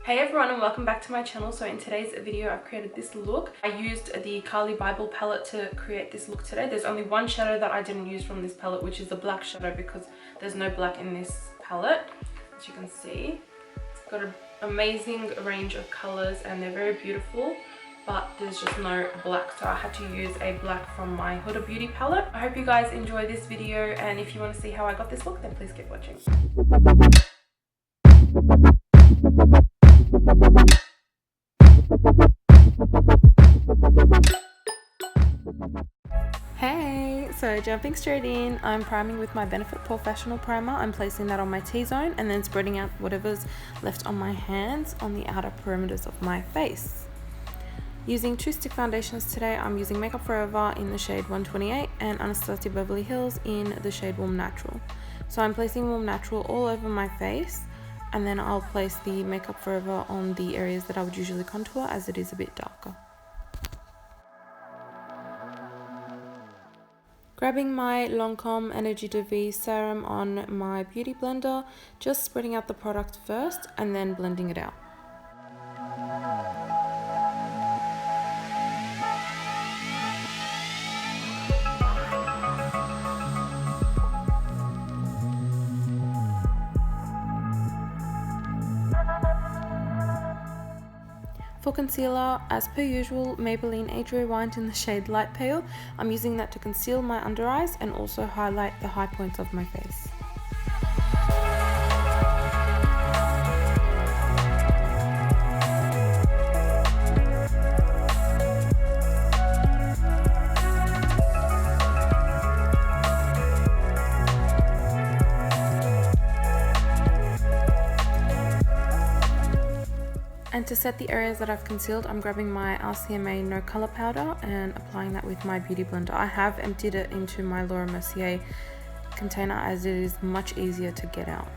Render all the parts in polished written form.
Hey everyone and welcome back to my channel. So in today's video I've created this look. I used the Carli Bybel palette to create this look today. There's only one shadow that I didn't use from this palette, which is the black shadow, because there's no black in this palette. As you can see, it's got an amazing range of colors and they're very beautiful, but there's just no black, so I had to use a black from my Huda Beauty palette. I hope you guys enjoy this video, and if you want to see how I got this look, then please keep watching. Hey, so jumping straight in, I'm priming with my Benefit Porefessional primer. I'm placing that on my T-zone and then spreading out whatever's left on my hands on the outer perimeters of my face. Using two stick foundations today, I'm using Makeup Forever in the shade 128 and Anastasia Beverly Hills in the shade Warm Natural. So I'm placing Warm Natural all over my face, and then I'll place the Makeup Forever on the areas that I would usually contour, as it is a bit darker. Grabbing my Lancome Energie serum on my beauty blender, just spreading out the product first and then blending it out. For concealer, as per usual, Maybelline Age Rewind in the shade Light Pale. I'm using that to conceal my under eyes and also highlight the high points of my face. And to set the areas that I've concealed, I'm grabbing my RCMA No Color Powder and applying that with my beauty blender. I have emptied it into my Laura Mercier container, as it is much easier to get out.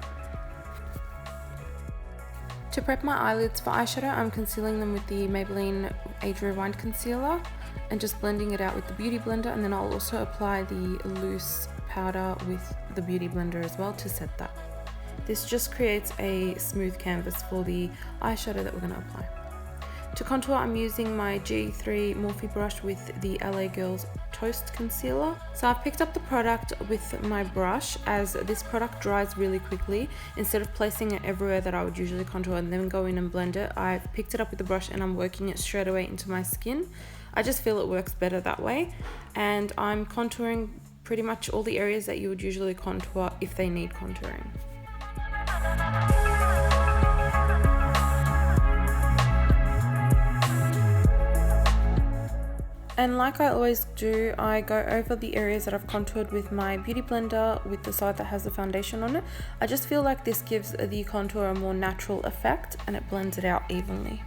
To prep my eyelids for eyeshadow, I'm concealing them with the Maybelline Age Rewind concealer and just blending it out with the beauty blender, and then I'll also apply the loose powder with the beauty blender as well to set that. This just creates a smooth canvas for the eyeshadow that we're going to apply. To contour, I'm using my G3 Morphe brush with the LA Girls Toast Concealer. So I've picked up the product with my brush, as this product dries really quickly. Instead of placing it everywhere that I would usually contour and then go in and blend it, I've picked it up with the brush and I'm working it straight away into my skin. I just feel it works better that way, and I'm contouring pretty much all the areas that you would usually contour if they need contouring. And like I always do, I go over the areas that I've contoured with my beauty blender with the side that has the foundation on it. I just feel like this gives the contour a more natural effect and it blends it out evenly.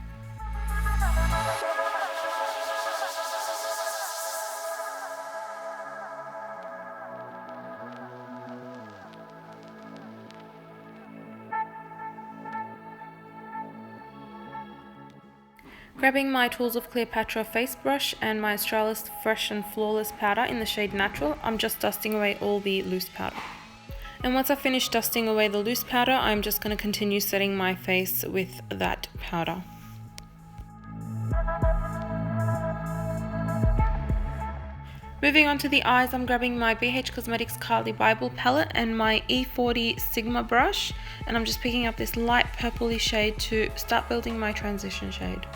Grabbing my Tools of Cleopatra face brush and my Australis Fresh and Flawless powder in the shade Natural, I'm just dusting away all the loose powder. And once I finish dusting away the loose powder, I'm just going to continue setting my face with that powder. Moving on to the eyes, I'm grabbing my BH Cosmetics Carli Bybel palette and my E40 Sigma brush, and I'm just picking up this light purpley shade to start building my transition shade.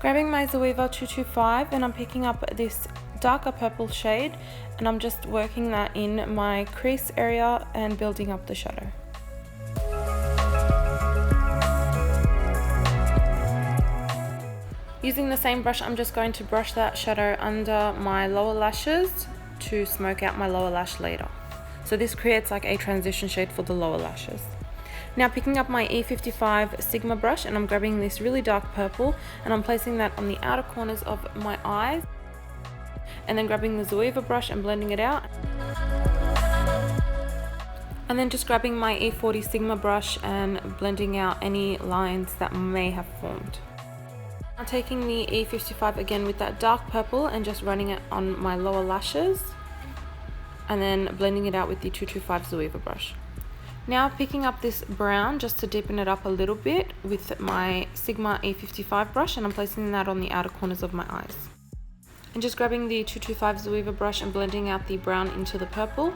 Grabbing my Zoeva 225 and I'm picking up this darker purple shade and I'm just working that in my crease area and building up the shadow. Using the same brush, I'm just going to brush that shadow under my lower lashes to smoke out my lower lash later. So this creates like a transition shade for the lower lashes. Now picking up my E55 Sigma brush and I'm grabbing this really dark purple and I'm placing that on the outer corners of my eyes, and then grabbing the Zoeva brush and blending it out, and then just grabbing my E40 Sigma brush and blending out any lines that may have formed. Now taking the E55 again with that dark purple and just running it on my lower lashes, and then blending it out with the 225 Zoeva brush. Now picking up this brown just to deepen it up a little bit with my Sigma E55 brush, and I'm placing that on the outer corners of my eyes. And just grabbing the 225 Zoeva brush and blending out the brown into the purple,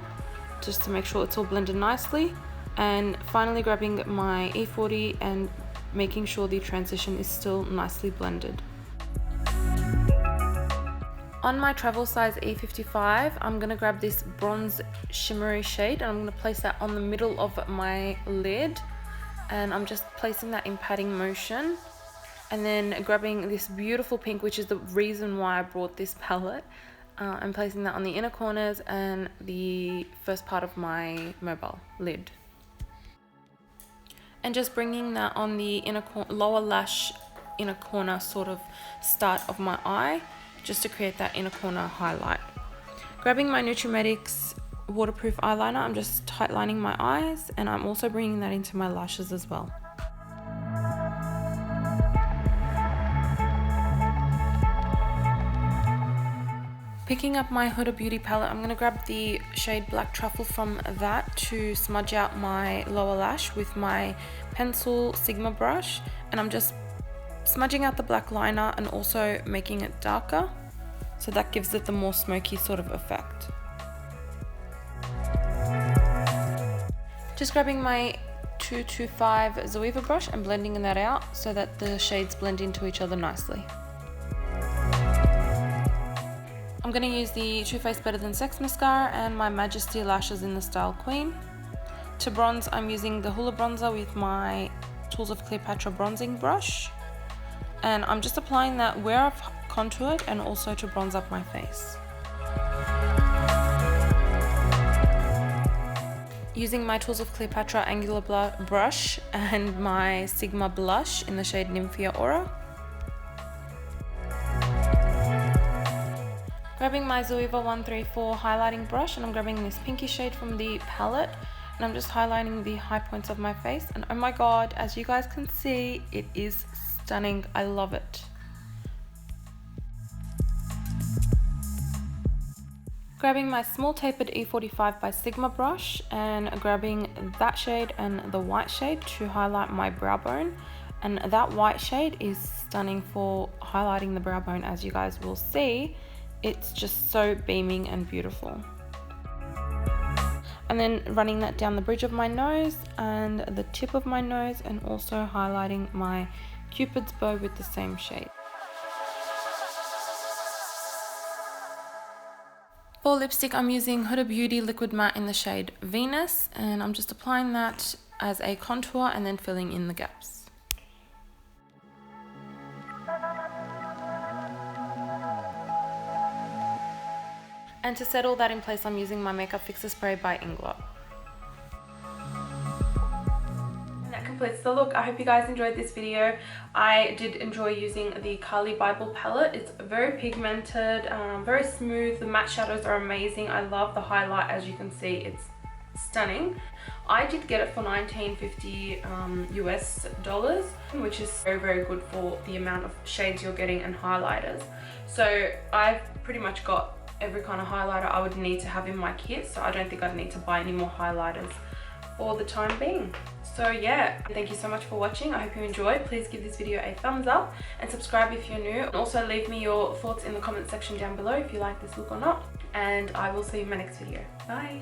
just to make sure it's all blended nicely. And finally grabbing my E40 and making sure the transition is still nicely blended. On my travel size E55, I'm going to grab this bronze shimmery shade and I'm going to place that on the middle of my lid, and I'm just placing that in patting motion, and then grabbing this beautiful pink, which is the reason why I brought this palette, and placing that on the inner corners and the first part of my mobile lid. And just bringing that on the lower lash inner corner sort of start of my eye, just to create that inner corner highlight. Grabbing my Nutrimetics Waterproof eyeliner, I'm just tightlining my eyes, and I'm also bringing that into my lashes as well. Picking up my Huda Beauty palette, I'm going to grab the shade Black Truffle from that to smudge out my lower lash with my pencil Sigma brush, and I'm just smudging out the black liner and also making it darker, so that gives it the more smoky sort of effect. Just grabbing my 225 Zoeva brush and blending that out so that the shades blend into each other nicely. I'm going to use the Too Faced Better Than Sex mascara and my Majesty lashes in the style Queen. To bronze, I'm using the Hoola bronzer with my Tools of Cleopatra bronzing brush, and I'm just applying that where I've contoured and also to bronze up my face. Using my Tools of Cleopatra angular brush and my Sigma blush in the shade Nymphia Aura. Grabbing my Zoeva 134 highlighting brush, and I'm grabbing this pinky shade from the palette, and I'm just highlighting the high points of my face, and oh my god, as you guys can see, it is stunning. I love it. Grabbing my small tapered E45 by Sigma brush and grabbing that shade and the white shade to highlight my brow bone, and that white shade is stunning for highlighting the brow bone. As you guys will see, it's just so beaming and beautiful. And then running that down the bridge of my nose and the tip of my nose, and also highlighting my Cupid's bow with the same shade. For lipstick, I'm using Huda Beauty Liquid Matte in the shade Venus, and I'm just applying that as a contour and then filling in the gaps. And to set all that in place, I'm using my Makeup Fixer Spray by Inglot. And that completes the look. I hope you guys enjoyed this video. I did enjoy using the Carli Bybel palette. It's very pigmented, very smooth. The matte shadows are amazing. I love the highlight. As you can see, it's stunning. I did get it for $19.50 US dollars, which is very, very good for the amount of shades you're getting and highlighters. So I've pretty much got every kind of highlighter I would need to have in my kit, so I don't think I'd need to buy any more highlighters for the time being. So yeah, thank you so much for watching. I hope you enjoyed. Please give this video a thumbs up and subscribe if you're new. And also leave me your thoughts in the comment section down below if you like this look or not, and I will see you in my next video. Bye.